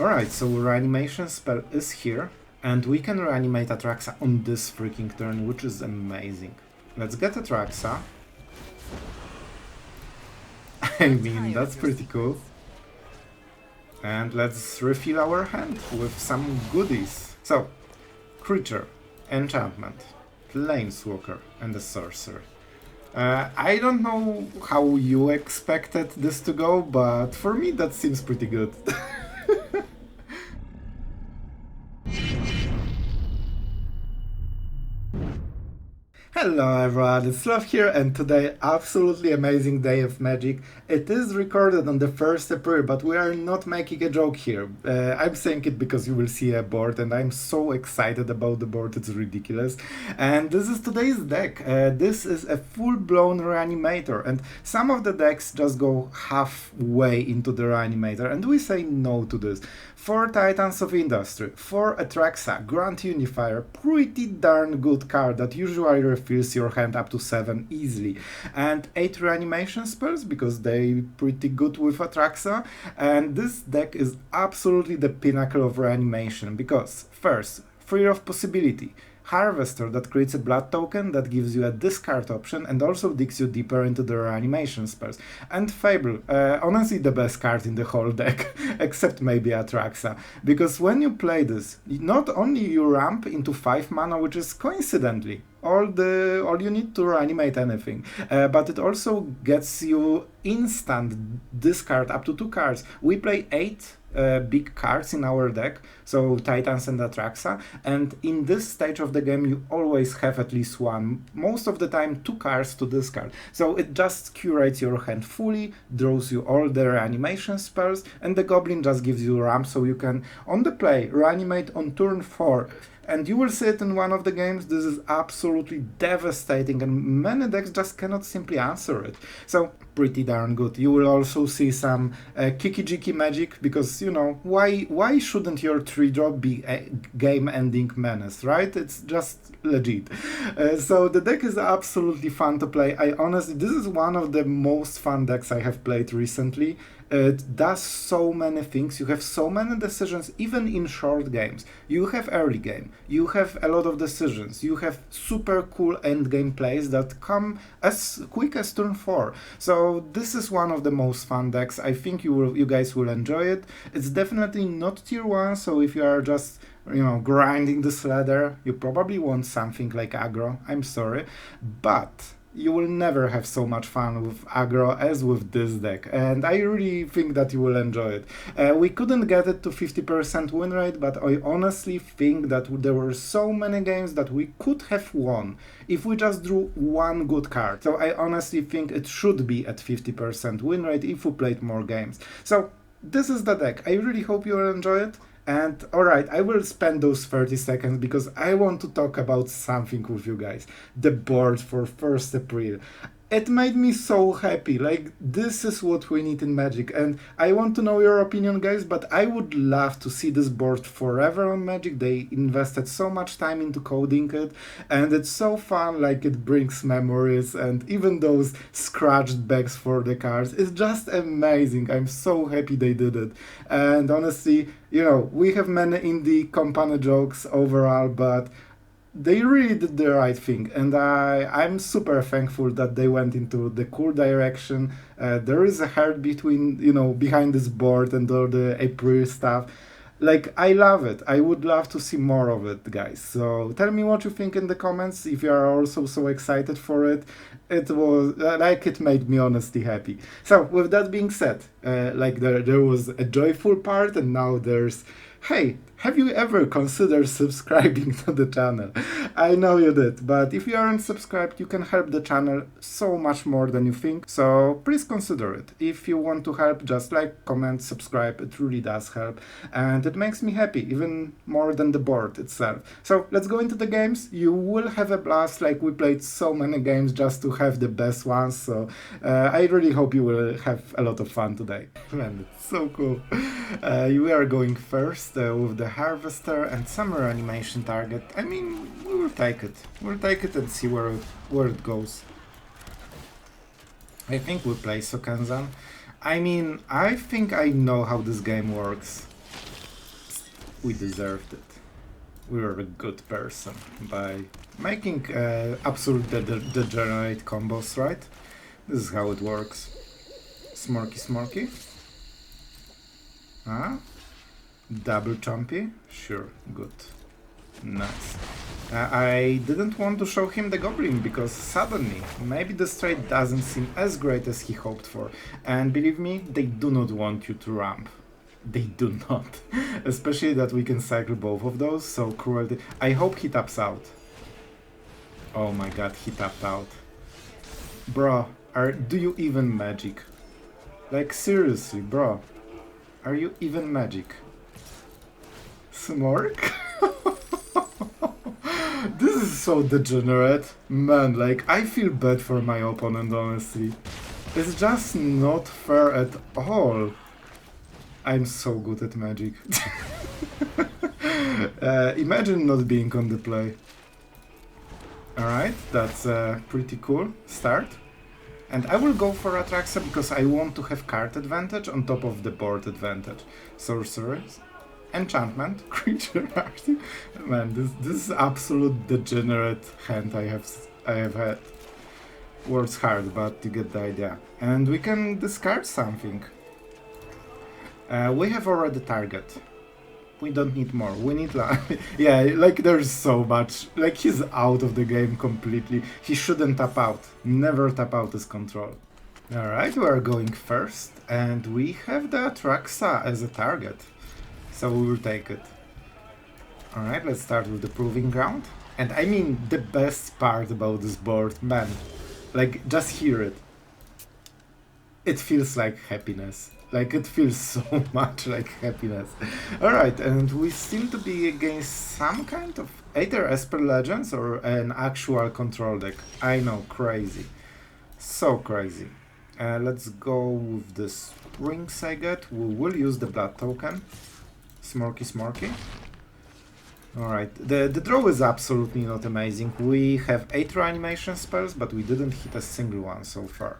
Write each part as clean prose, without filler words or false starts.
Alright, so reanimation spell is here, and we can reanimate Atraxa on this freaking turn, which is amazing. Let's get Atraxa. I mean, that's pretty cool. And let's refill our hand with some goodies. So, creature, enchantment, planeswalker, and a sorcerer. I don't know how you expected this to go, but for me that seems pretty good. Hello everyone, it's Sloth here, and today absolutely amazing day of Magic. It is recorded on the 1st April, but we are not making a joke here. I'm saying it because you will see a board and I'm so excited about the board, it's ridiculous. And this is today's deck. This is a full-blown reanimator, and some of the decks just go halfway into the reanimator, and we say no to this. 4 Titans of Industry, 4 Atraxa, Grand Unifier, pretty darn good card that usually refills your hand up to 7 easily, and 8 reanimation spells because they pretty good with Atraxa, and this deck is absolutely the pinnacle of reanimation because first, free of possibility. Harvester that creates a blood token that gives you a discard option and also digs you deeper into the reanimation spells. And Fable, honestly the best card in the whole deck, except maybe Atraxa, because when you play this, not only you ramp into 5 mana, which is coincidentally all you need to reanimate anything, but it also gets you instant discard up to 2 cards. We play 8 big cards in our deck, so Titans and Atraxa, and in this stage of the game you always have at least one, most of the time 2 cards to discard, so it just curates your hand fully, draws you all the reanimation spells, and the Goblin just gives you ramp so you can on the play reanimate on turn 4. And you will see it in one of the games. This is absolutely devastating and many decks just cannot simply answer it. So pretty darn good. You will also see some kiki-jiki magic because, you know, why shouldn't your 3-drop be a game-ending menace, right? It's just legit. So the deck is absolutely fun to play. This is one of the most fun decks I have played recently. It does so many things, you have so many decisions, even in short games. You have early game, you have a lot of decisions, you have super cool end game plays that come as quick as turn 4. So this is one of the most fun decks. I think you guys will enjoy it. It's definitely not tier 1, so if you are just, you know, grinding this ladder, you probably want something like aggro, I'm sorry, but you will never have so much fun with aggro as with this deck, and I really think that you will enjoy it. We couldn't get it to 50% win rate, but I honestly think that there were so many games that we could have won if we just drew one good card. So I honestly think it should be at 50% win rate if we played more games. So this is the deck. I really hope you will enjoy it. And alright, I will spend those 30 seconds because I want to talk about something with you guys. The board for 1st April. It made me so happy, like this is what we need in Magic, and I want to know your opinion guys, but I would love to see this board forever on Magic. They invested so much time into coding it, and it's so fun, like it brings memories, and even those scratched backs for the cards, it's just amazing. I'm so happy they did it, and honestly, you know, we have many indie company jokes overall, but they really did the right thing, and I'm super thankful that they went into the cool direction. There is a heart between, you know, behind this board and all the April stuff. Like, I love it. I would love to see more of it, guys. So tell me what you think in the comments, if you are also so excited for it. It was, like, it made me honestly happy. So with that being said, like there was a joyful part, and now there's, hey, have you ever considered subscribing to the channel? I know you did, but if you aren't subscribed, you can help the channel so much more than you think, so please consider it. If you want to help, just like, comment, subscribe, it really does help, and it makes me happy, even more than the board itself. So let's go into the games. You will have a blast, like we played so many games just to have the best ones, so I really hope you will have a lot of fun today. Man, it's so cool. We are going first with the Harvester and Summer Animation target. I mean, we will take it. We'll take it and see where it goes. I think we play Sokenzan. I mean, I think I know how this game works. We deserved it. We were a good person by making absolute degenerate combos, right? This is how it works. Smorky Smorky. Ah? Double Chompy? Sure, good. Nice. I didn't want to show him the Goblin because suddenly maybe this trade doesn't seem as great as he hoped for. And believe me, they do not want you to ramp. They do not. Especially that we can cycle both of those, so Cruelty. I hope he taps out. Oh my god, he tapped out. Bro, do you even magic? Like seriously, bro. Are you even magic? Smork? This is so degenerate. Man, like, I feel bad for my opponent, honestly. It's just not fair at all. I'm so good at magic. Imagine not being on the play. Alright, that's a pretty cool start. And I will go for Atraxa because I want to have card advantage on top of the board advantage. Sorcerers. Enchantment, creature art. Man, this is absolute degenerate hand I have had. Works hard, but you get the idea. And we can discard something. We have already target. We don't need more. We need yeah, like there's so much. Like he's out of the game completely. He shouldn't tap out. Never tap out his control. Alright, we are going first, and we have the Atraxa as a target. So we will take it. Alright, let's start with the Proving Ground. And I mean, the best part about this board, man, like, just hear it. It feels like happiness. Like, it feels so much like happiness. Alright, and we seem to be against some kind of either Esper Legends or an actual control deck. I know, crazy. So crazy. Let's go with the Springs I get. We will use the Blood token. Smorky Smorky. Alright, the draw is absolutely not amazing. We have 8 reanimation spells, but we didn't hit a single one so far.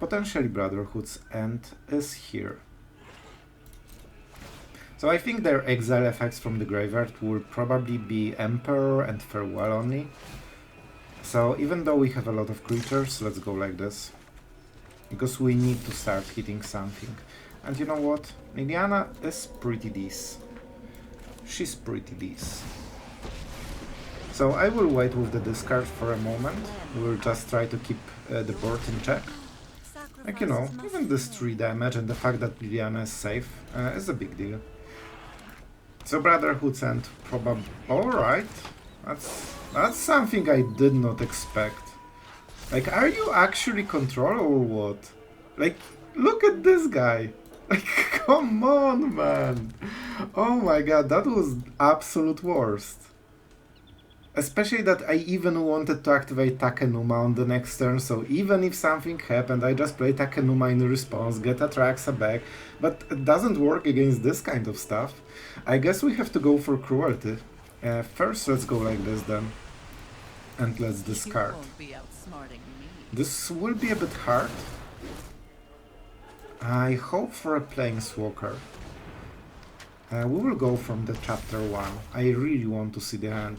Potentially Brotherhood's End is here. So I think their exile effects from the graveyard will probably be Emperor and Farewell only. So even though we have a lot of creatures, let's go like this. Because we need to start hitting something. And you know what? Liliana is pretty decent. She's pretty decent. So I will wait with the discard for a moment. We'll just try to keep the board in check. Like, you know, even this 3 damage and the fact that Liliana is safe is a big deal. So Brotherhood's End probably... Alright. That's something I did not expect. Like, are you actually control or what? Like, look at this guy. Like, come on, man. Oh my god, that was absolute worst. Especially that I even wanted to activate Takenuma on the next turn, so even if something happened, I just play Takenuma in response, get Atraxa back, but it doesn't work against this kind of stuff. I guess we have to go for Cruelty. First, let's go like this then. And let's discard. This will be a bit hard. I hope for a Planeswalker. We will go from the chapter 1. I really want to see the hand.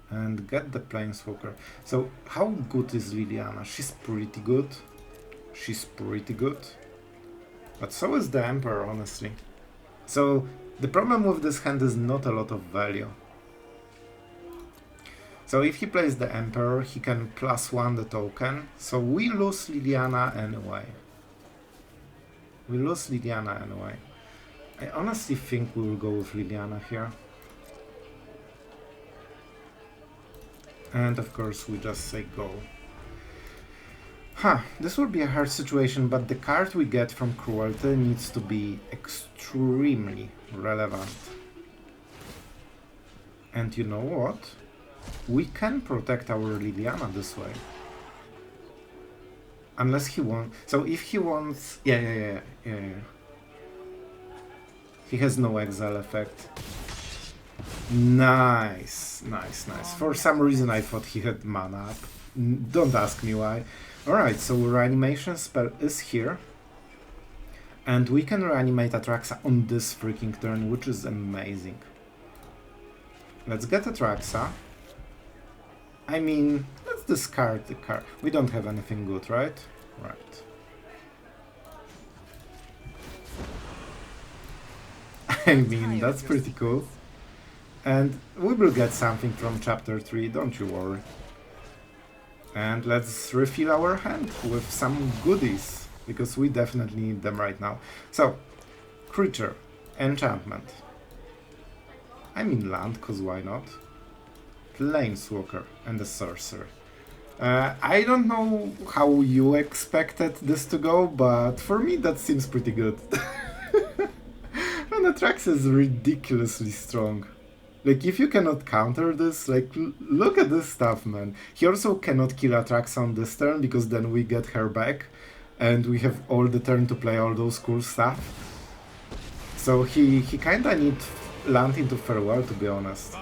And get the Planeswalker. So, how good is Liliana? She's pretty good. She's pretty good. But so is the Emperor, honestly. So, the problem with this hand is not a lot of value. So if he plays the Emperor, he can +1 the token. So we lose Liliana anyway. We lose Liliana anyway. I honestly think we will go with Liliana here. And of course we just say go. This will be a hard situation, but the card we get from Cruelty needs to be extremely relevant. And you know what? We can protect our Liliana this way. Unless he wants... So if he wants... Yeah. He has no exile effect. Nice. For some reason I thought he had mana up. Don't ask me why. Alright, so reanimation spell is here. And we can reanimate Atraxa on this freaking turn, which is amazing. Let's get Atraxa. I mean, let's discard the card. We don't have anything good, right? Right. I mean, that's pretty cool. And we will get something from chapter 3, don't you worry. And let's refill our hand with some goodies, because we definitely need them right now. So, creature, enchantment. I mean land, cause why not? Planeswalker and a sorcerer. I don't know how you expected this to go, but for me that seems pretty good. And Atraxa is ridiculously strong. Like, if you cannot counter this, like, look at this stuff, man. He also cannot kill Atraxa on this turn, because then we get her back, and we have all the turn to play all those cool stuff. So he kinda need land into farewell, to be honest.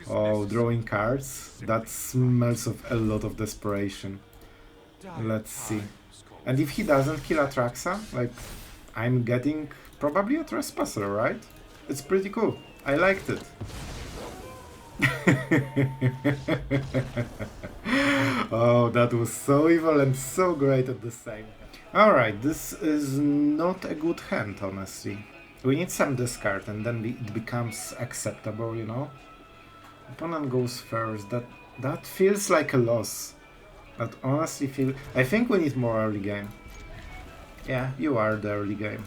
Oh, drawing cards. That smells of a lot of desperation. Let's see. And if he doesn't kill Atraxa, like, I'm getting probably a Trespasser, right? It's pretty cool. I liked it. Oh, that was so evil and so great at the same time. Alright, this is not a good hand, honestly. We need some discard and then it becomes acceptable, you know? Opponent goes first. That feels like a loss. That honestly feels... I think we need more early game. Yeah, you are the early game.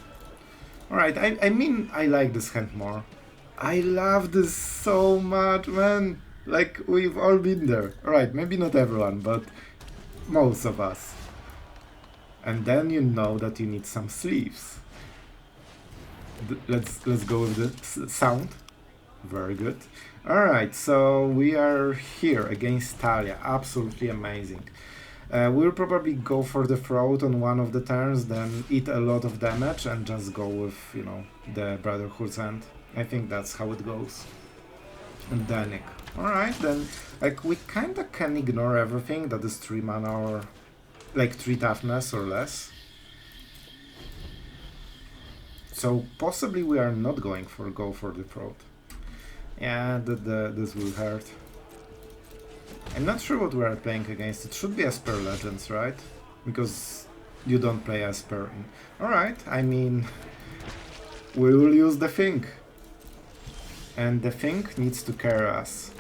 Alright, I mean, I like this hand more. I love this so much, man. Like, we've all been there. Alright, maybe not everyone, but most of us. And then you know that you need some sleeves. Let's go with the sound. Very good. Alright, so we are here against Talia. Absolutely amazing. We'll probably go for the throat on one of the turns, then eat a lot of damage and just go with, you know, the Brotherhood's End. I think that's how it goes. And Danik. Alright, then, like, we kinda can ignore everything that is 3 mana or, like, 3 toughness or less. So, possibly we are not going for go for the throat. Yeah, this will hurt. I'm not sure what we are playing against. It should be Esper Legends, right? Because you don't play Esper. Alright, I mean, we will use the thing. And the thing needs to carry us.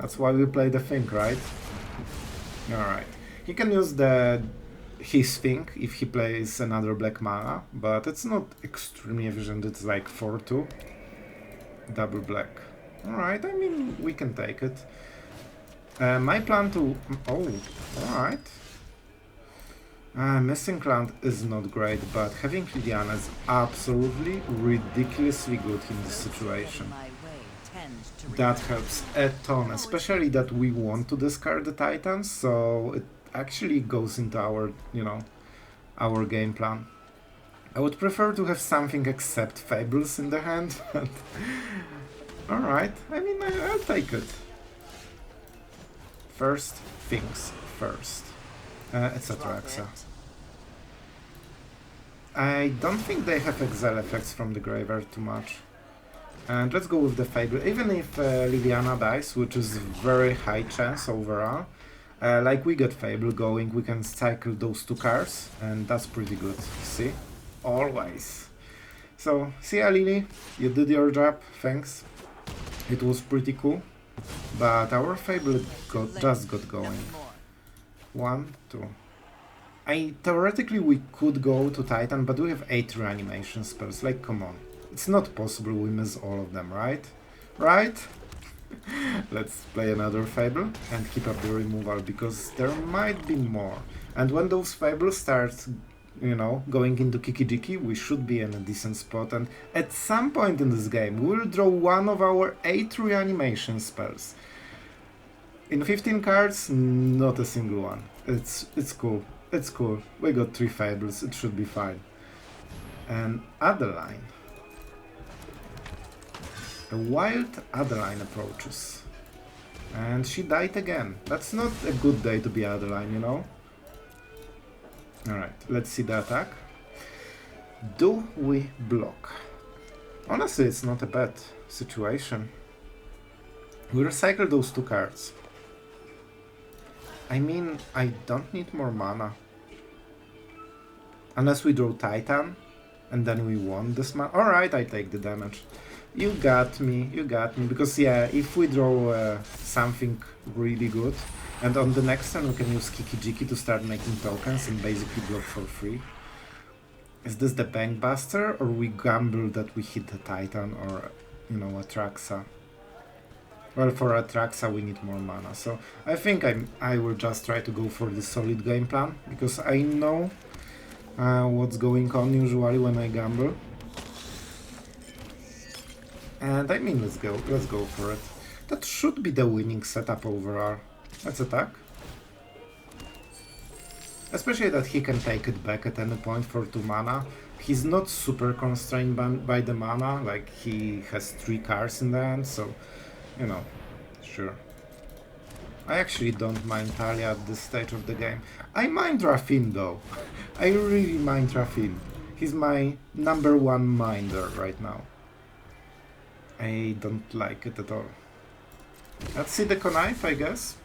That's why we play the thing, right? Alright. He can use his thing if he plays another black mana, but it's not extremely efficient. It's like 4-2. Double black. Alright, I mean, we can take it. My plan to... Oh, alright. Missing land is not great, but having Liliana is absolutely ridiculously good in this situation. That helps a ton, especially that we want to discard the Titans, so it actually goes into our, you know, our game plan. I would prefer to have something except Fables in the hand, but... Alright, I mean, I'll take it. First things first. It's Atraxa. I don't think they have exile effects from the graveyard too much. And let's go with the Fable. Even if Liliana dies, which is very high chance overall, like we get Fable going, we can cycle those 2 cards, and that's pretty good. See? Always. So, see ya, Lily. You did your job. Thanks. It was pretty cool. But our Fable just got going. 1, 2. Theoretically we could go to Titan, but we have 8 reanimation spells. Like, come on. It's not possible we miss all of them, right? Right? Let's play another Fable and keep up the removal, because there might be more. And when those Fables start, you know, going into Kiki-Jiki, we should be in a decent spot, and at some point in this game we'll draw one of our 8 reanimation spells. In 15 cards, not a single one. It's cool. It's cool. We got 3 Fables, it should be fine. And Adeline. A wild Adeline approaches. And she died again. That's not a good day to be Adeline, you know? Alright, let's see the attack. Do we block? Honestly, it's not a bad situation. We recycle those 2 cards. I mean, I don't need more mana. Unless we draw Titan, and then we won this mana. Alright, I take the damage. You got me, because yeah, if we draw something really good, and on the next turn we can use Kiki-Jiki to start making tokens and basically block for free. Is this the Bankbuster, or we gamble that we hit the Titan, or, you know, Atraxa? Well, for Atraxa we need more mana, so I think I will just try to go for the solid game plan, because I know what's going on usually when I gamble. And I mean, let's go for it. That should be the winning setup overall. Let's attack. Especially that he can take it back at any point for 2 mana. He's not super constrained by the mana, like he has 3 cards in the hand, so, you know, sure. I actually don't mind Talia at this stage of the game. I mind Rafin though. I really mind Rafin. He's my #1 minder right now. I don't like it at all. Let's see the connive, I guess.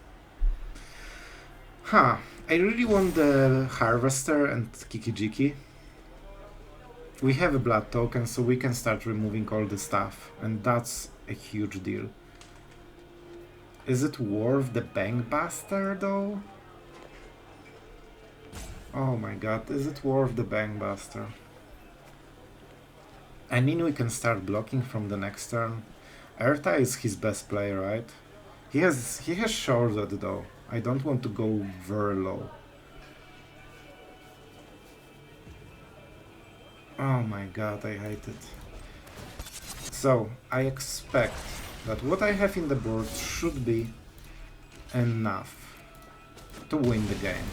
Huh. I really want the Harvester and Kiki-Jiki. We have a blood token, so we can start removing all the stuff, and that's a huge deal. Is it worth the Bankbuster though? Oh my god, is it worth the Bankbuster? I mean, we can start blocking from the next turn. Erta is his best play, right? He has shorted though. I don't want to go very low. Oh my god, I hate it. So, I expect that what I have in the board should be enough to win the game.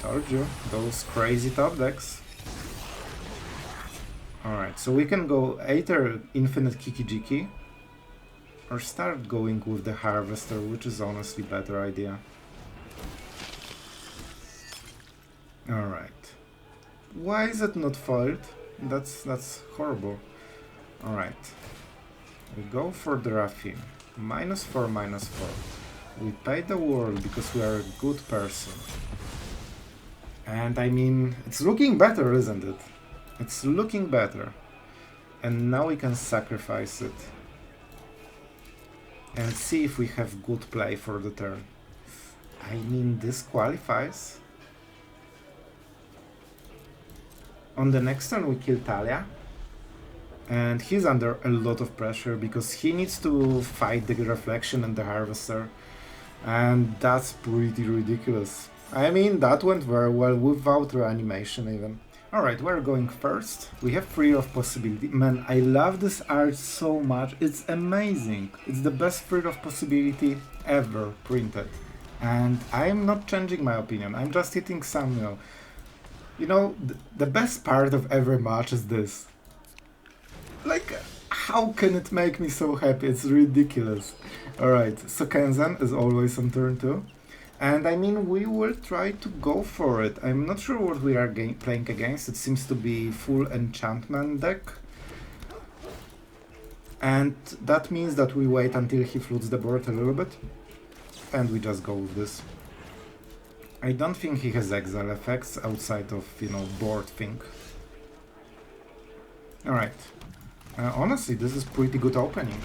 Told you, those crazy top decks. Alright, so we can go either Infinite Kiki-Jiki or start going with the Harvester, which is honestly a better idea. Alright. Why is it not foiled? That's horrible. Alright. We go for the Rafin. -4, -4. We pay the world because we are a good person. And I mean, it's looking better, isn't it? It's looking better. And now we can sacrifice it. And see if we have good play for the turn. I mean, this qualifies. On the next turn we kill Talia. And he's under a lot of pressure because he needs to fight the Reflection and the Harvester. And that's pretty ridiculous. I mean, that went very well without reanimation even. Alright, we're going first. We have Free of Possibility. Man, I love this art so much. It's amazing. It's the best Free of Possibility ever printed. And I'm not changing my opinion. I'm just hitting some, you know, the best part of every match is this. Like, how can it make me so happy? It's ridiculous. Alright, so Kenzen is always on turn 2. And I mean, we will try to go for it. I'm not sure what we are playing against. It seems to be full enchantment deck. And that means that we wait until he floods the board a little bit. And we just go with this. I don't think he has exile effects outside of, you know, board thing. Alright. Honestly, this is pretty good opening.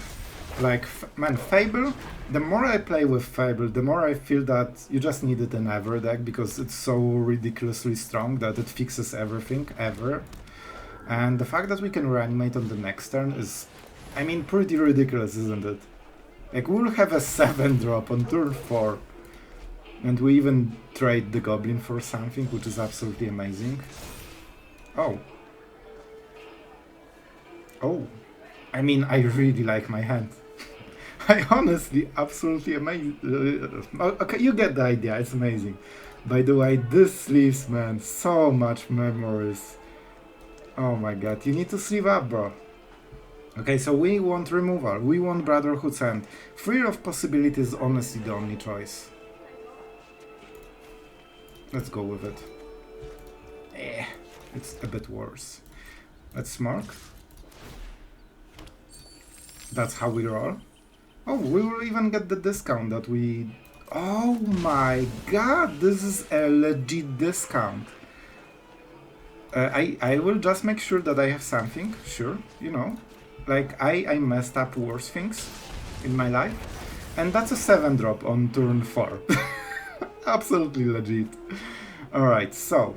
Like, man, Fable, the more I play with Fable, the more I feel that you just needed an ever deck because it's so ridiculously strong that it fixes everything, ever. And the fact that we can reanimate on the next turn is, I mean, pretty ridiculous, isn't it? Like, we'll have a 7-drop on turn 4. And we even trade the Goblin for something, which is absolutely amazing. Oh. Oh. I mean, I really like my hand. I honestly, absolutely amazing. Okay, you get the idea, it's amazing. By the way, this sleeves, man, so much memories. Oh my god, you need to sleeve up, bro. Okay, so we want removal, we want Brotherhood's End. Free of Possibility is honestly the only choice. Let's go with it. It's a bit worse. Let's smirk. That's how we roll. Oh, we will even get the discount that we... Oh my god, this is a legit discount. I will just make sure that I have something, sure, you know. Like, I messed up worse things in my life. And that's a 7-drop on turn 4. Absolutely legit. Alright, so...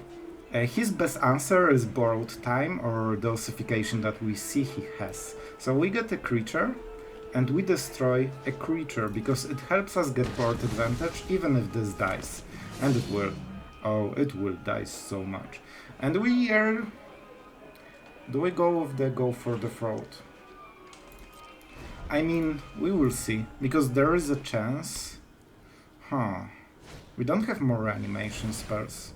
his best answer is borrowed time or the ossification that we see he has. So we get a creature and we destroy a creature because it helps us get board advantage even if this dies. And it will. Oh, it will die so much. And we are... Do we go with the go for the throat? I mean, we will see, because there is a chance... Huh. We don't have more reanimation spells.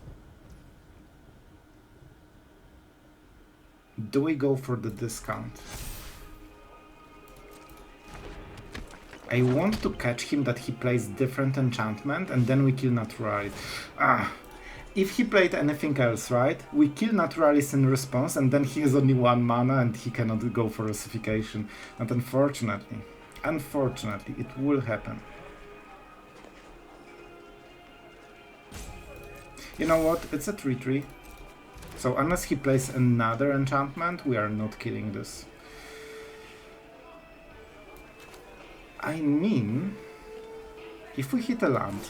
Do we go for the discount? I want to catch him that he plays different enchantment and then we kill Naturalis. Ah! If he played anything else, right? We kill Naturalis in response and then he has only 1 mana and he cannot go for ossification. And unfortunately, it will happen. You know what? It's a 3-3. So unless he plays another enchantment, we are not killing this. I mean, if we hit a land,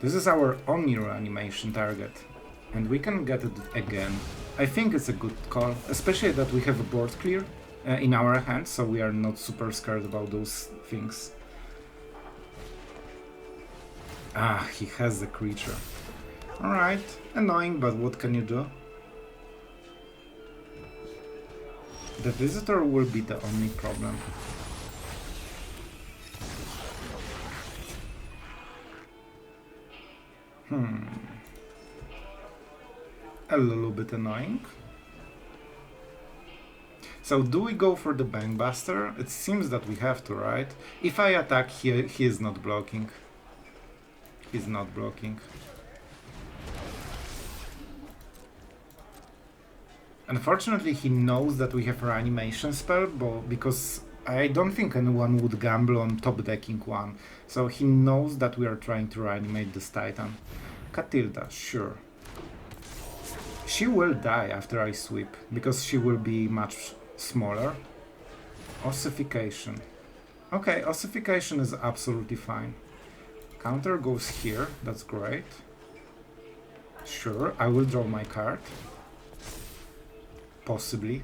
this is our only reanimation target, and we can get it again. I think it's a good call, especially that we have a board clear in our hands, so we are not super scared about those things. Ah, he has the creature. Alright, annoying, but what can you do? The visitor will be the only problem. A little bit annoying. So do we go for the Bankbuster? It seems that we have to, right? If I attack here, he is not blocking. He's not blocking. Unfortunately, he knows that we have a reanimation spell, because I don't think anyone would gamble on top decking one. So he knows that we are trying to reanimate this Titan. Catilda, sure. She will die after I sweep, because she will be much smaller. Ossification. Okay, ossification is absolutely fine. Counter goes here, that's great. Sure, I will draw my card. Possibly.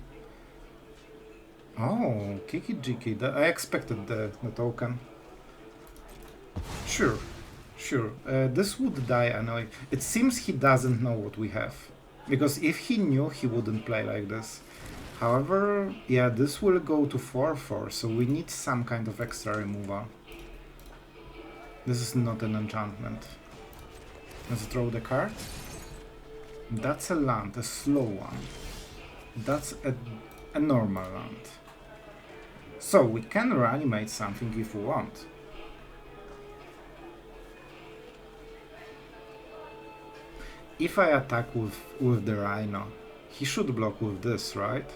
Oh, Kiki Jiki, I expected the token. Sure, sure. This would die anyway. It seems he doesn't know what we have. Because if he knew, he wouldn't play like this. However, yeah, this will go to 4/4, so we need some kind of extra removal. This is not an enchantment. Let's draw the card. That's a land, a slow one. That's a normal land. So we can reanimate something if we want. If I attack with the Rhino, he should block with this, right?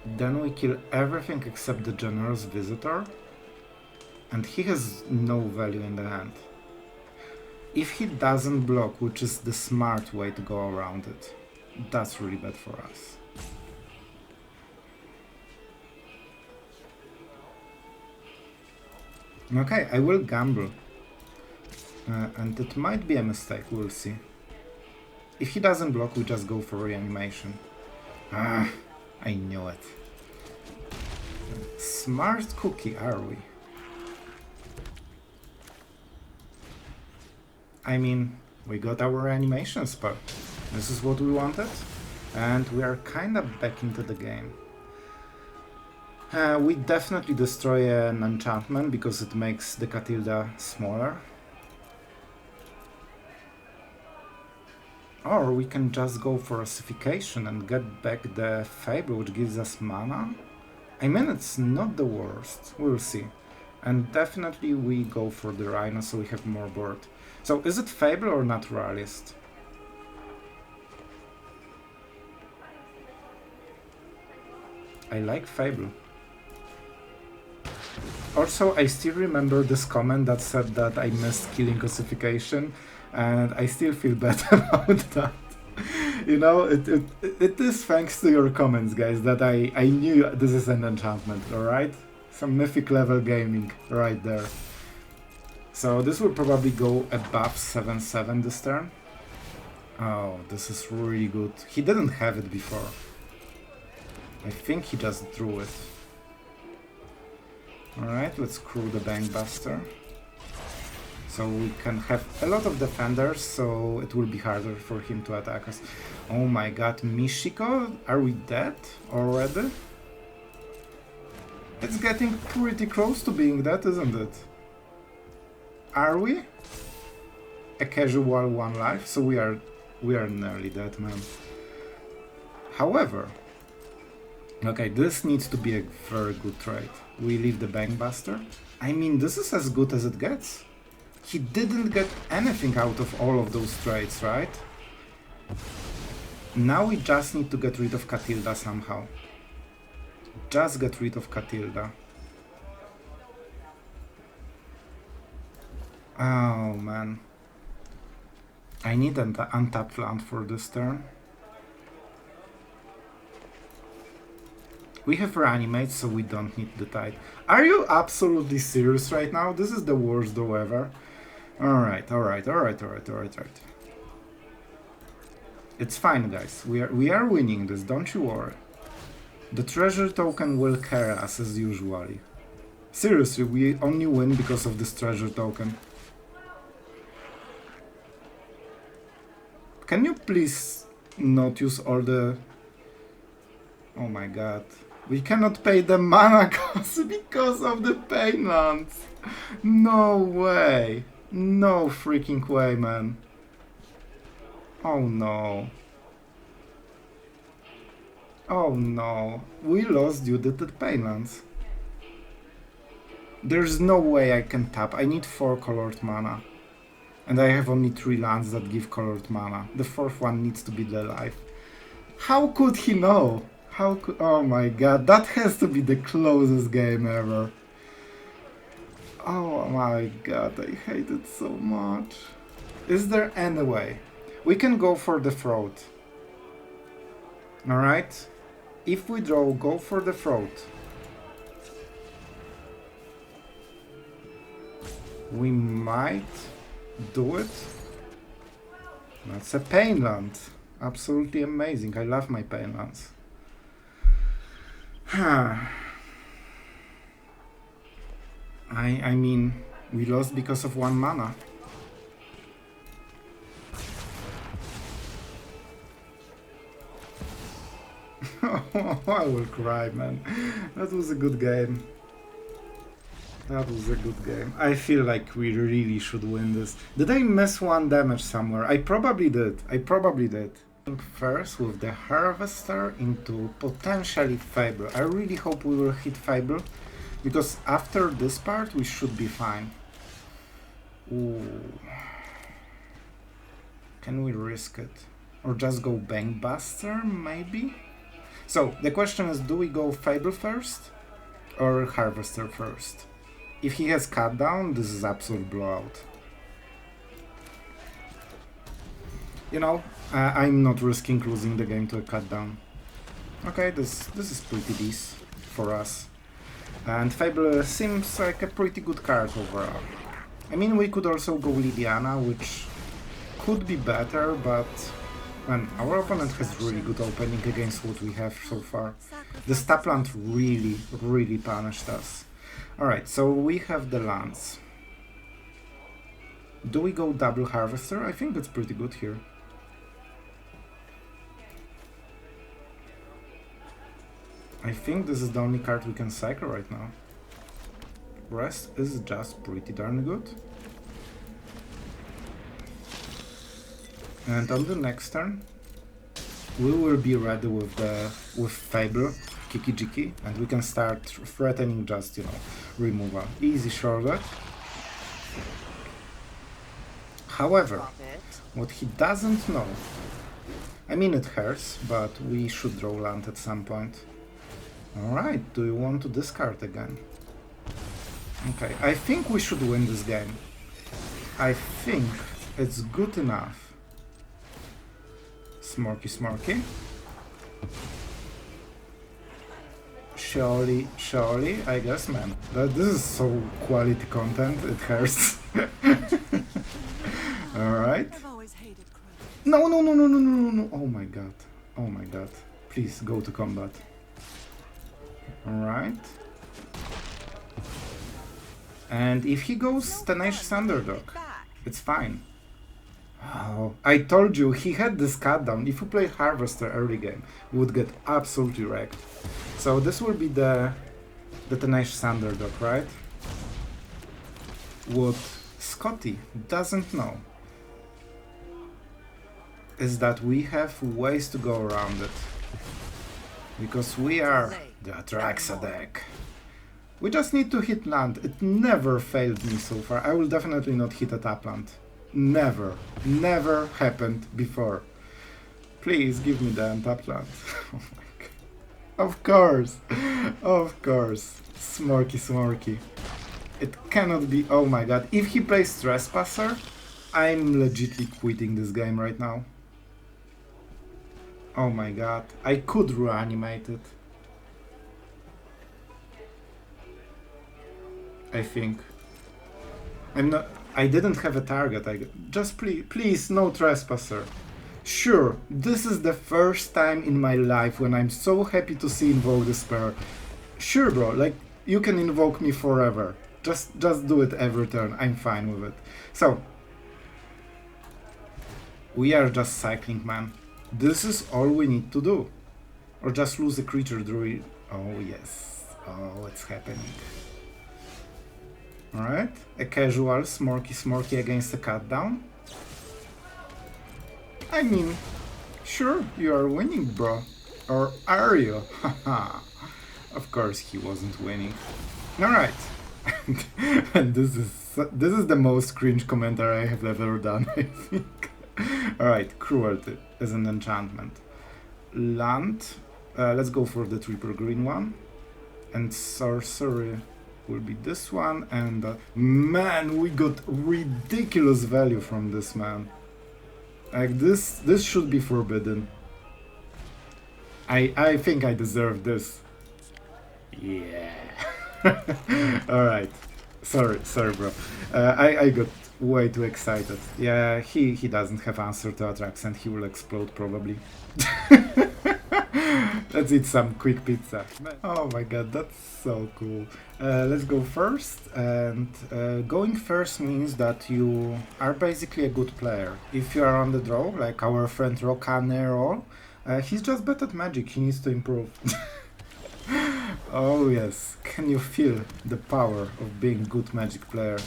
Then we kill everything except the Generous Visitor, and he has no value in the hand. If he doesn't block, which is the smart way to go around it, that's really bad for us. Okay, I will gamble. And it might be a mistake, we'll see. If he doesn't block, we just go for reanimation. Ah, I knew it. Smart cookie, are we? I mean, we got our reanimation spell. This is what we wanted, and we are kinda back into the game. We definitely destroy an enchantment because it makes the Catilda smaller. Or we can just go for ossification and get back the Fable, which gives us mana. I mean, it's not the worst, we'll see. And definitely we go for the Rhino so we have more board. So is it Fable or Naturalist? I like Fable. Also, I still remember this comment that said that I missed killing Ossification, and I still feel bad about that. You know, it is thanks to your comments, guys, that I knew this is an enchantment, alright? Some mythic level gaming right there. So this will probably go above 7/7 this turn. Oh, this is really good. He didn't have it before. I think he just drew it. Alright, let's crew the Bankbuster. So we can have a lot of defenders, so it will be harder for him to attack us. Oh my god, Michiko? Are we dead already? It's getting pretty close to being dead, isn't it? Are we? A casual 1 life, so we are nearly dead, man. However, okay, this needs to be a very good trade. We leave the Bankbuster. I mean, this is as good as it gets. He didn't get anything out of all of those trades, right? Now we just need to get rid of Catilda somehow. Just get rid of Catilda. Oh man. I need an untapped land for this turn. We have reanimate, so we don't need the tide. Are you absolutely serious right now? This is the worst though ever. Alright. It's fine, guys. We are winning this, don't you worry. The treasure token will carry us as usually. Seriously, we only win because of this treasure token. Can you please not use all the... Oh my god. We cannot pay the mana cost because of the pain lands. No way. No freaking way, man. Oh no. Oh no. We lost due to the pain lands. There's no way I can tap. I need 4 colored mana. And I have only 3 lands that give colored mana. The 4th one needs to be the life. How could he know? How could... Oh my god, that has to be the closest game ever. Oh my god, I hate it so much. Is there any way? We can go for the throat. Alright? If we draw, go for the throat. We might do it. That's a pain land. Absolutely amazing. I love my pain lands. I mean, we lost because of 1 mana. I will cry, man. That was a good game. That was a good game. I feel like we really should win this. Did I miss 1 damage somewhere? I probably did. First with the Harvester into potentially Fable. I really hope we will hit Fable, because after this part we should be fine. Ooh. Can we risk it? Or just go Bankbuster, maybe? So, the question is, do we go Fable first or Harvester first? If he has cut down, this is absolute blowout. You know, I'm not risking losing the game to a cut down. Okay, this is pretty decent for us. And Fable seems like a pretty good card overall. I mean, we could also go Liliana, which could be better, but our opponent has really good opening against what we have so far. The Stapland really punished us. Alright, so we have the lands. Do we go double Harvester? I think that's pretty good here. I think this is the only card we can cycle right now. Rest is just pretty darn good. And on the next turn, we will be ready with Fable, Kiki-Jiki, and we can start threatening just, you know, removal. Easy shortcut. However, what he doesn't know, I mean it hurts, but we should draw land at some point. Alright, do you want to discard again? Okay, I think we should win this game. I think it's good enough. Smorky Smorky. Surely, I guess, man. This is so quality content, it hurts. Alright. No. Oh my god. Oh my god. Please, go to combat. Alright. And if he goes Tenacious Underdog, it's fine. Oh, I told you, he had this cut down. If you play Harvester early game, we would get absolutely wrecked. So this will be the Tenacious Underdog, right? What Scotty doesn't know is that we have ways to go around it. Because we are the Atraxa deck. We just need to hit land. It never failed me so far. I will definitely not hit a tap land. Never happened before. Please give me the untapped land. Oh my god. Of course. Smorky. It cannot be. Oh my god. If he plays Trespasser, I'm legitly quitting this game right now. Oh my god. I could reanimate it. I think. I didn't have a target. Just please, no Trespasser. Sure, this is the first time in my life when I'm so happy to see Invoke Despair. Sure, bro, like, you can invoke me forever. Just do it every turn. I'm fine with it. So, we are just cycling, man. This is all we need to do. Or just lose a creature druid. Oh, yes. Oh, it's happening. Alright, a casual Smorky against a cut down. I mean, sure, you are winning, bro. Or are you? Haha. Of course he wasn't winning. Alright. And this is the most cringe commentary I have ever done, I think. Alright, Cruelty is an enchantment. Land, let's go for the triple green one. And sorcery will be this one, and man, we got ridiculous value from this, man. Like, this should be forbidden. I think I deserve this. Yeah. Alright. Sorry, bro. I got way too excited. Yeah, he doesn't have answer to Atraxa and he will explode probably. Let's eat some quick pizza. Oh my god, that's so cool. Let's go first, and going first means that you are basically a good player. If you are on the draw, like our friend Reckoner, he's just bad at magic, he needs to improve. Oh yes, can you feel the power of being a good magic player?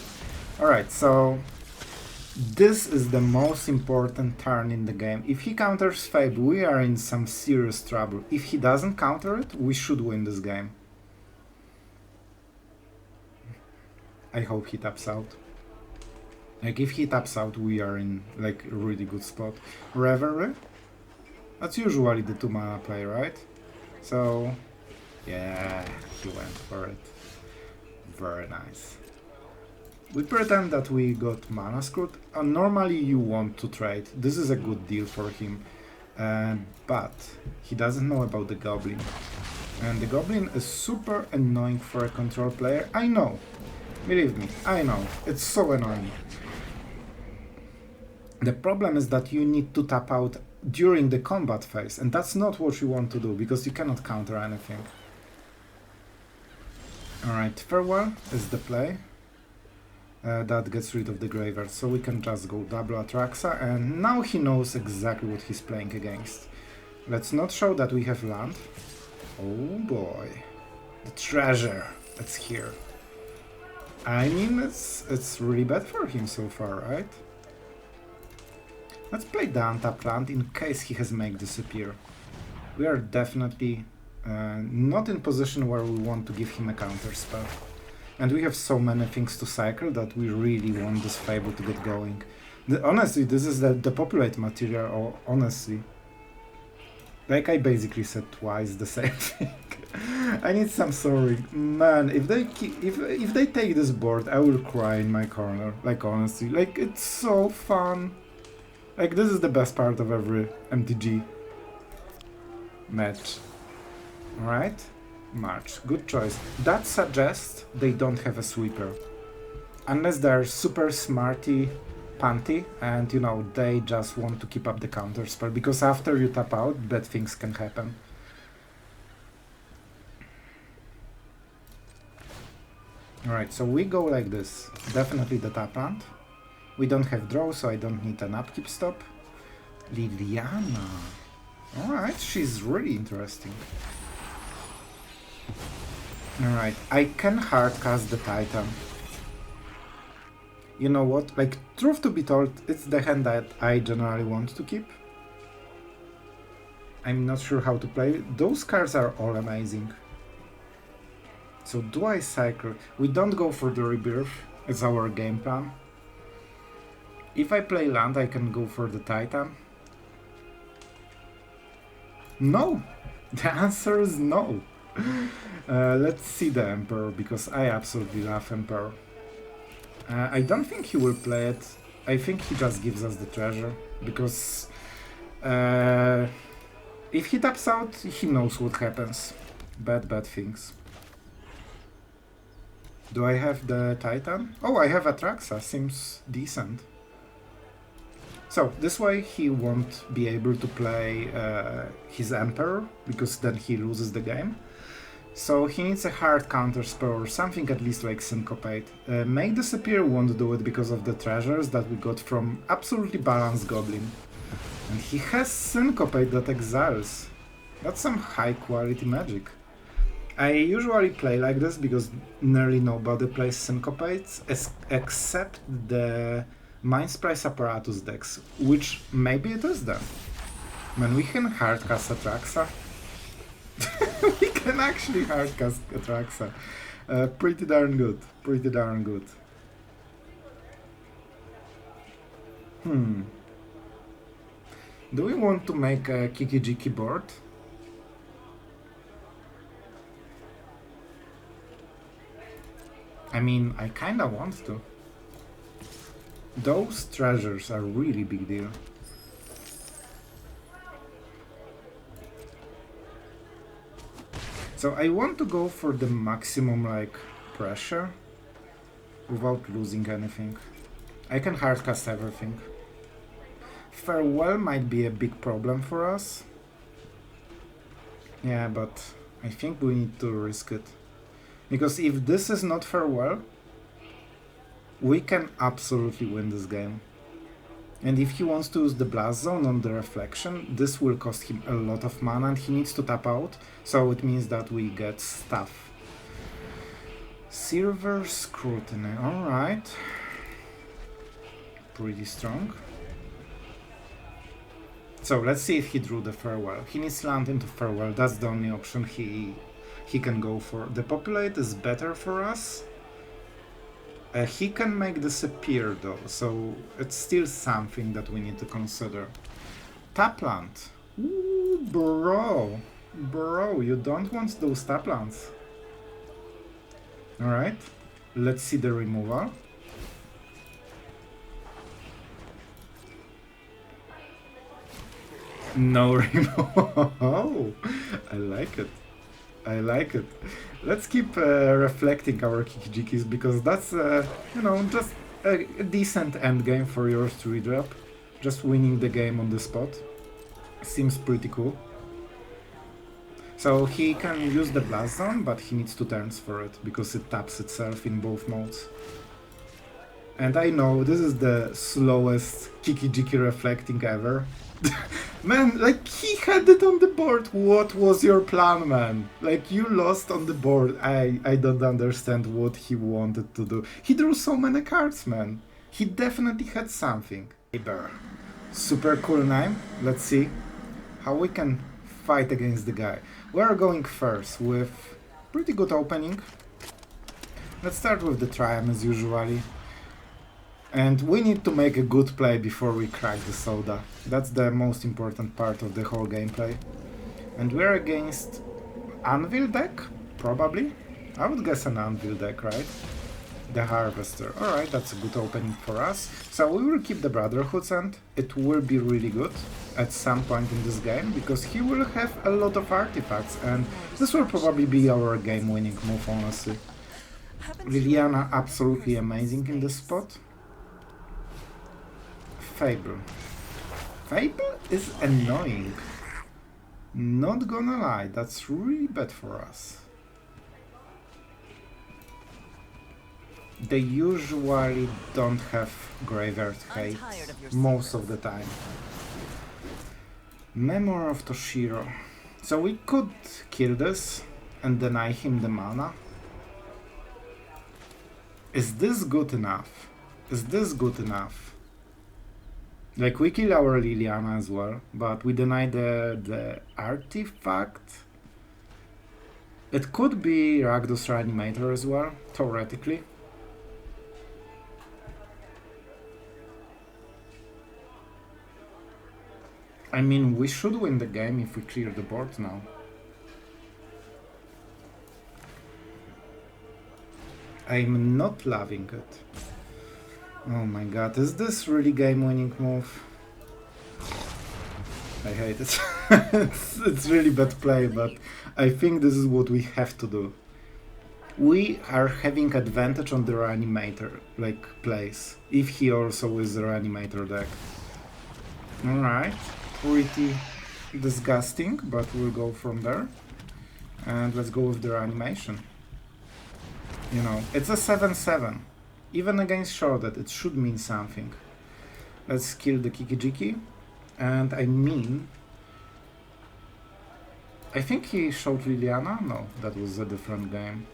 Alright, so this is the most important turn in the game. If he counters Fable, we are in some serious trouble. If he doesn't counter it, we should win this game. I hope he taps out. Like, if he taps out, we are in, like, a really good spot. Reverie? That's usually the 2-mana play, right? So, yeah, he went for it. Very nice. We pretend that we got mana screwed. Normally you want to trade. This is a good deal for him. But he doesn't know about the Goblin. And the Goblin is super annoying for a control player. I know. Believe me, I know. It's so annoying. The problem is that you need to tap out during the combat phase. And that's not what you want to do, because you cannot counter anything. Alright, Farewell is the play. That gets rid of the graveyard, so we can just go double Atraxa, and now he knows exactly what he's playing against. Let's not show that we have land. Oh boy, the treasure that's here. I mean, it's really bad for him so far, right? Let's play the untapped land in case he has Make Disappear. We are definitely not in position where we want to give him a counter spell. And we have so many things to cycle that we really want this Fable to get going. Honestly, this is the populate material, or honestly. Like I basically said twice the same thing. I need some sorry. Man, if they take this board, I will cry in my corner. Like honestly, like it's so fun. Like this is the best part of every MTG match. Alright? March. Good choice. That suggests they don't have a sweeper. Unless they're super smarty panty and you know they just want to keep up the counter spell, because after you tap out bad things can happen. Alright, so we go like this. Definitely the tap land. We don't have draw, so I don't need an upkeep stop. Liliana. Alright, she's really interesting. Alright, I can hardcast the Titan. You know what? Like, truth to be told, it's the hand that I generally want to keep. I'm not sure how to play. Those cards are all amazing. So do I cycle? We don't go for the Rebirth as our game plan. If I play land, I can go for the Titan. No! The answer is no. Let's see the Emperor, because I absolutely love Emperor. I don't think he will play it. I think he just gives us the treasure, because if he taps out, he knows what happens. Bad things. Do I have the Titan? Oh, I have Atraxa, seems decent. So, this way he won't be able to play his Emperor, because then he loses the game. So he needs a hard counter spell or something at least like Syncopate. Make Disappear won't do it because of the treasures that we got from absolutely balanced Goblin. And he has Syncopate that exiles. That's some high quality magic. I usually play like this because nearly nobody plays Syncopates, except the Mindsprise Apparatus decks, which maybe it is then. Man, we can hardcast Atraxa. We can actually hardcast Atraxa. Pretty darn good, pretty darn good. Do we want to make a Kiki-Jiki board? I mean, I kinda want to. Those treasures are really big deal. So I want to go for the maximum like pressure without losing anything. I can hardcast everything. Farewell might be a big problem for us. Yeah, but I think we need to risk it. Because if this is not Farewell, we can absolutely win this game. And if he wants to use the Blast Zone on the Reflection, this will cost him a lot of mana and he needs to tap out, so it means that we get stuff. Silver Scrutiny, alright. Pretty strong. So let's see if he drew the Farewell. He needs land into Farewell, that's the only option he can go for. The Populate is better for us. He can make Disappear though, so it's still something that we need to consider. Tap land. Ooh, bro. Bro, you don't want those tap lands. Alright, let's see the removal. No removal. Oh, I like it. I like it. Let's keep reflecting our Kiki-Jikis, because that's, you know, just a decent endgame for your 3-drop. Just winning the game on the spot. Seems pretty cool. So he can use the Blast Zone, but he needs 2 turns for it, because it taps itself in both modes. And I know, this is the slowest Kiki-Jiki reflecting ever. Man, like, he had it on the board. What was your plan, man? Like, you lost on the board. I don't understand what he wanted to do. He drew so many cards, man. He definitely had something. Saber. Super cool name. Let's see how we can fight against the guy. We are going first with pretty good opening. Let's start with the Triumph as usually. And we need to make a good play before we crack the soda. That's the most important part of the whole gameplay. And we're against Anvil deck? Probably. I would guess an Anvil deck, right? The Harvester. Alright, that's a good opening for us. So we will keep the Brotherhoods, and it will be really good at some point in this game, because he will have a lot of artifacts, and this will probably be our game-winning move, honestly. Liliana absolutely amazing in this spot. Fable. Fable is annoying. Not gonna lie, that's really bad for us. They usually don't have Graveyard Hate most of the time. Memory of Toshiro. So we could kill this and deny him the mana. Is this good enough? Is this good enough? Like, we kill our Liliana as well, but we deny the artifact. It could be Rakdos Reanimator as well, theoretically. I mean, we should win the game if we clear the board now. I'm not loving it. Oh my god, is this really game-winning move? I hate it. it's really bad play, but I think this is what we have to do. We are having advantage on the Reanimator, like, plays, if he also is the Reanimator deck. Alright, pretty disgusting, but we'll go from there. And let's go with the Reanimation. You know, it's a 7-7. Even against Shrouded, it should mean something. Let's kill the Kikijiki. And I mean... I think he showed Liliana? No, that was a different game.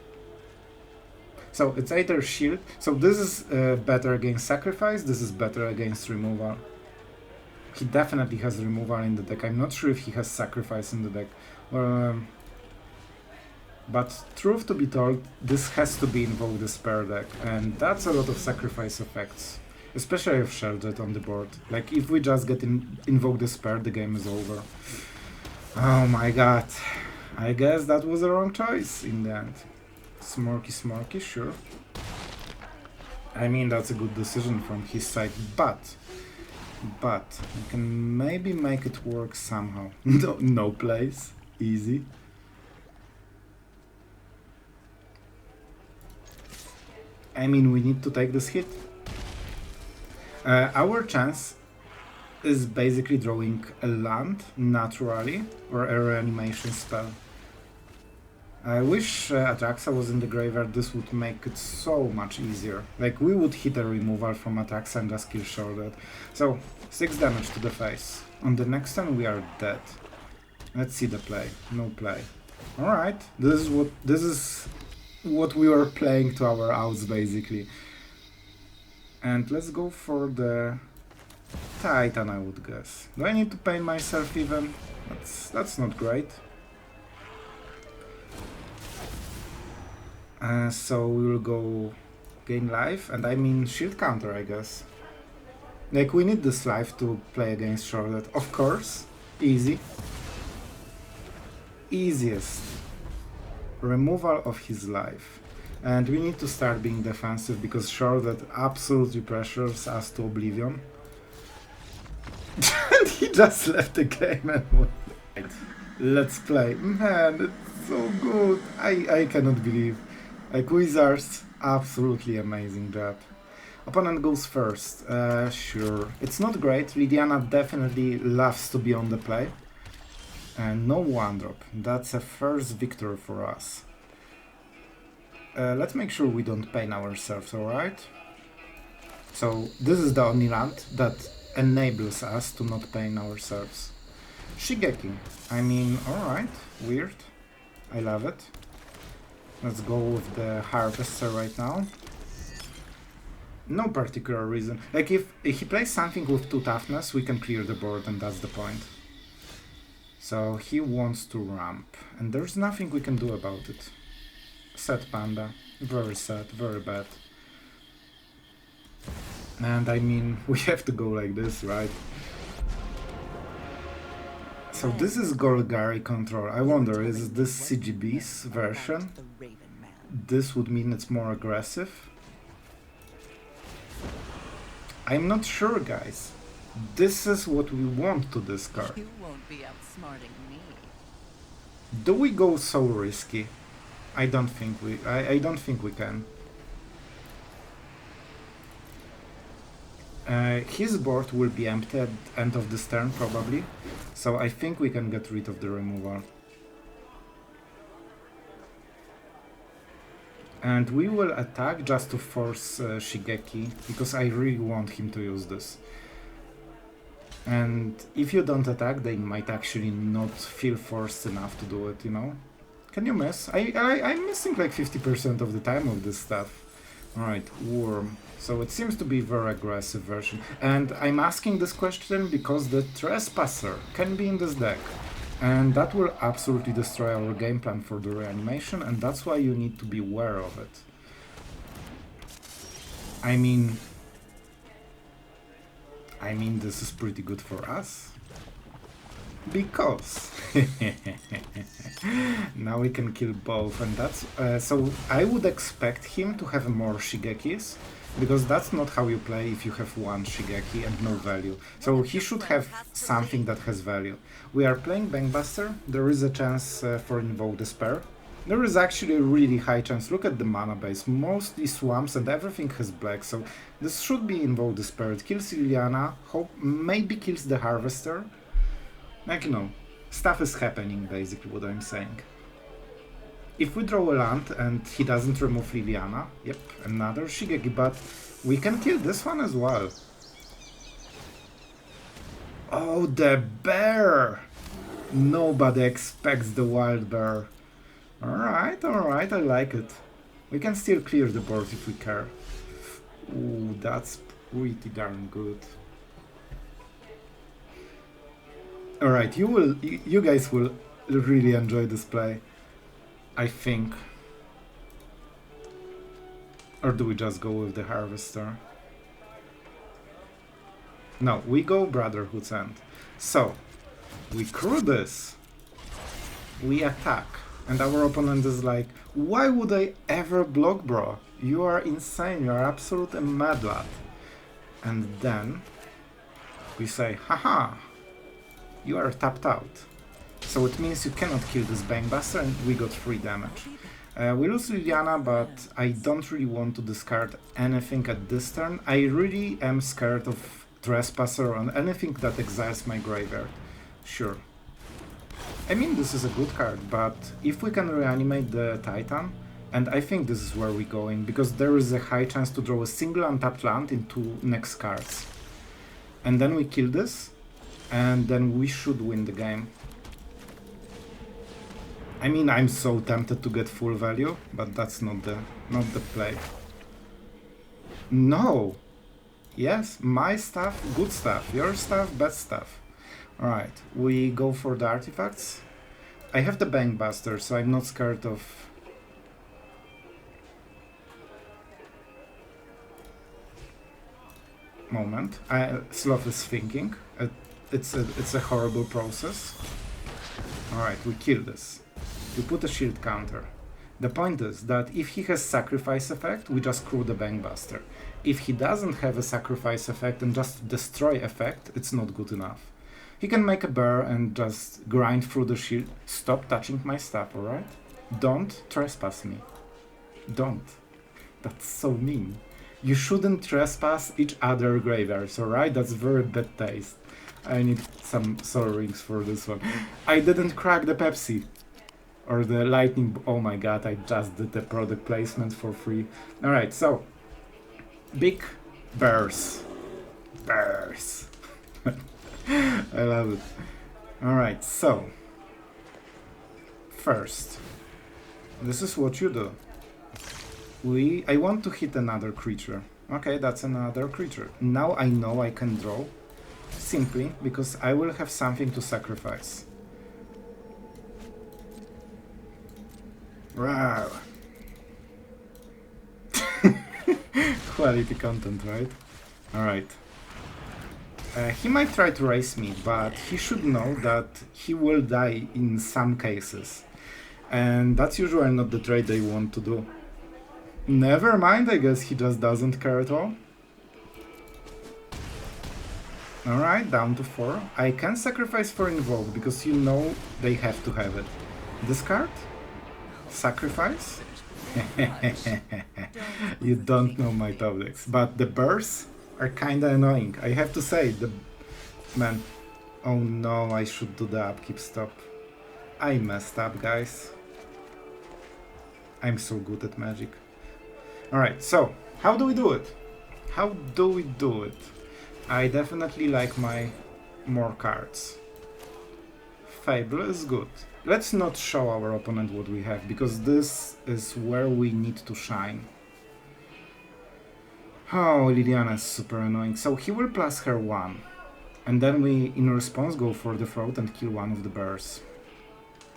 So it's either shield. So this is better against sacrifice, this is better against removal. He definitely has removal in the deck. I'm not sure if he has sacrifice in the deck. But truth to be told, this has to be Invoke Despair deck, and that's a lot of sacrifice effects. Especially if Shielded on the board. Like, if we just get Invoke Despair, the game is over. Oh my god. I guess that was the wrong choice in the end. Smorky, sure. I mean, that's a good decision from his side, but we can maybe make it work somehow. No plays. Easy. I mean, we need to take this hit. Our chance is basically drawing a land naturally, or a reanimation spell. I wish Atraxa was in the graveyard. This would make it so much easier. Like, we would hit a removal from Atraxa and just kill Shrouded. So, 6 damage to the face. On the next turn we are dead. Let's see the play. No play. Alright, this is what we were playing to our outs, basically. And let's go for the Titan, I would guess. Do I need to pain myself even? That's not great. So we will go gain life, and I mean shield counter, I guess. Like, we need this life to play against Shrouded, of course. Easy. Easiest. Removal of his life. And we need to start being defensive, because Shrouded absolutely pressures us to oblivion. And he just left the game and went. Let's play. Man, it's so good. I cannot believe. Like, Wizards, absolutely amazing job. Opponent goes first. Sure. It's not great. Liliana definitely loves to be on the play. And no 1-drop. That's a first victory for us. Let's make sure we don't pain ourselves, alright? So, this is the only land that enables us to not pain ourselves. Shigeki. I mean, alright. Weird. I love it. Let's go with the Harvester right now. No particular reason. Like, if he plays something with 2 toughness, we can clear the board, and that's the point. So he wants to ramp, and there's nothing we can do about it. Sad Panda. Very sad, very bad. And I mean, we have to go like this, right? So this is Golgari control. I wonder, is this CGB's version? This would mean it's more aggressive. I'm not sure, guys. This is what we want to discard. You won't be outsmarting me. Do we go so risky? I don't think we can. His board will be empty at the end of this turn, probably. So I think we can get rid of the removal. And we will attack just to force Shigeki, because I really want him to use this. And if you don't attack, they might actually not feel forced enough to do it, you know? Can you miss? I'm missing like 50% of the time of this stuff. Alright, Worm. So it seems to be a very aggressive version. And I'm asking this question because the Trespasser can be in this deck. And that will absolutely destroy our game plan for the reanimation, and that's why you need to be aware of it. I mean, this is pretty good for us. Because now we can kill both, and that's so I would expect him to have more Shigekis, because that's not how you play if you have one Shigeki and no value. So he should have something that has value. We are playing Bankbuster. There is a chance for Invoke Despair. There is actually a really high chance. Look at the mana base. Mostly swamps and everything has black, so this should be Invoke Despair. It kills Liliana, maybe kills the Harvester. Like, you know, stuff is happening, basically, what I'm saying. If we draw a land and he doesn't remove Liliana, yep, another Shigeki, but we can kill this one as well. Oh, the bear! Nobody expects the wild bear. Alright, I like it. We can still clear the board if we care. Ooh, that's pretty darn good. Alright, you guys will really enjoy this play, I think. Or do we just go with the Harvester? No, we go Brotherhood's End. So, we crew this. We attack. And our opponent is like, why would I ever block, bro? You are insane, you are absolute mad lad. And then we say, haha, you are tapped out. So it means you cannot kill this Bankbuster, and we got 3 damage. We lose Liliana, but I don't really want to discard anything at this turn. I really am scared of Trespasser on anything that exiles my graveyard. Sure. I mean, this is a good card, but if we can reanimate the Titan, and I think this is where we're going, because there is a high chance to draw a single untapped land into next cards. And then we kill this, and then we should win the game. I mean, I'm so tempted to get full value, but that's not the play. No! Yes, my stuff, good stuff. Your stuff, bad stuff. Alright, we go for the artifacts. I have the Bankbuster, so I'm not scared of... Moment. Sloth is thinking. It's a horrible process. Alright, we kill this. We put a shield counter. The point is that if he has sacrifice effect, we just crew the Bankbuster. If he doesn't have a sacrifice effect and just destroy effect, it's not good enough. He can make a bear and just grind through the shield. Stop touching my stuff, alright? Don't trespass me. Don't. That's so mean. You shouldn't trespass each other graveyards, alright? That's very bad taste. I need some soul rings for this one. I didn't crack the Pepsi. Or the lightning... Oh my god, I just did the product placement for free. Alright, so... Big bears. Bears. I love it. Alright, so... First... This is what you do. I want to hit another creature. Okay, that's another creature. Now I know I can draw. Simply because I will have something to sacrifice. Wow. Quality content, right? Alright. He might try to race me, but he should know that he will die in some cases. And that's usually not the trade they want to do. Never mind, I guess he just doesn't care at all. Alright, down to 4. I can sacrifice for Invoke, because you know they have to have it. Discard? Sacrifice? You don't know my top decks. But the bursts are kinda annoying. I have to say, man. Oh no, I should do the upkeep stop. I messed up, guys. I'm so good at Magic. Alright, so, how do we do it? How do we do it? I definitely like my more cards. Fable is good. Let's not show our opponent what we have, because this is where we need to shine. Oh, Liliana is super annoying. So he will plus her 1. And then we, in response, go for the throat and kill one of the bears.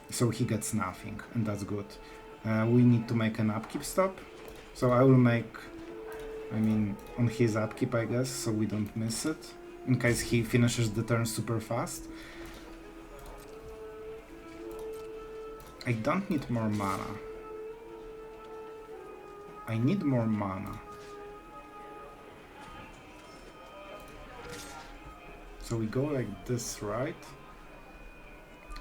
So he gets nothing, and that's good. We need to make an upkeep stop. So I will make, on his upkeep, I guess, so we don't miss it. In case he finishes the turn super fast. I don't need more mana. I need more mana. So we go like this, right?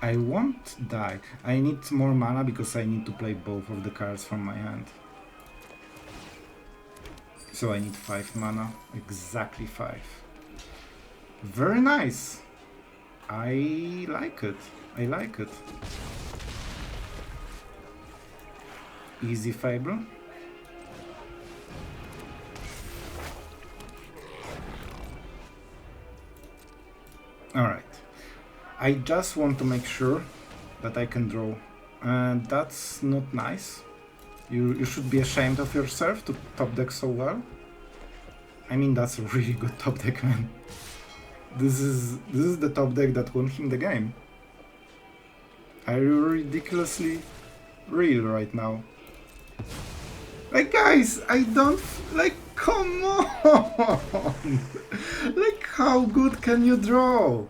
I won't die. I need more mana because I need to play both of the cards from my hand. So I need 5 mana. Exactly 5. Very nice. I like it. I like it. Easy Fable. Alright. I just want to make sure that I can draw. And that's not nice. You should be ashamed of yourself to top deck so well. That's a really good top deck, man. This is the top deck that won him the game. I'm ridiculously real right now. Like, guys, I don't... Like, come on! Like, how good can you draw?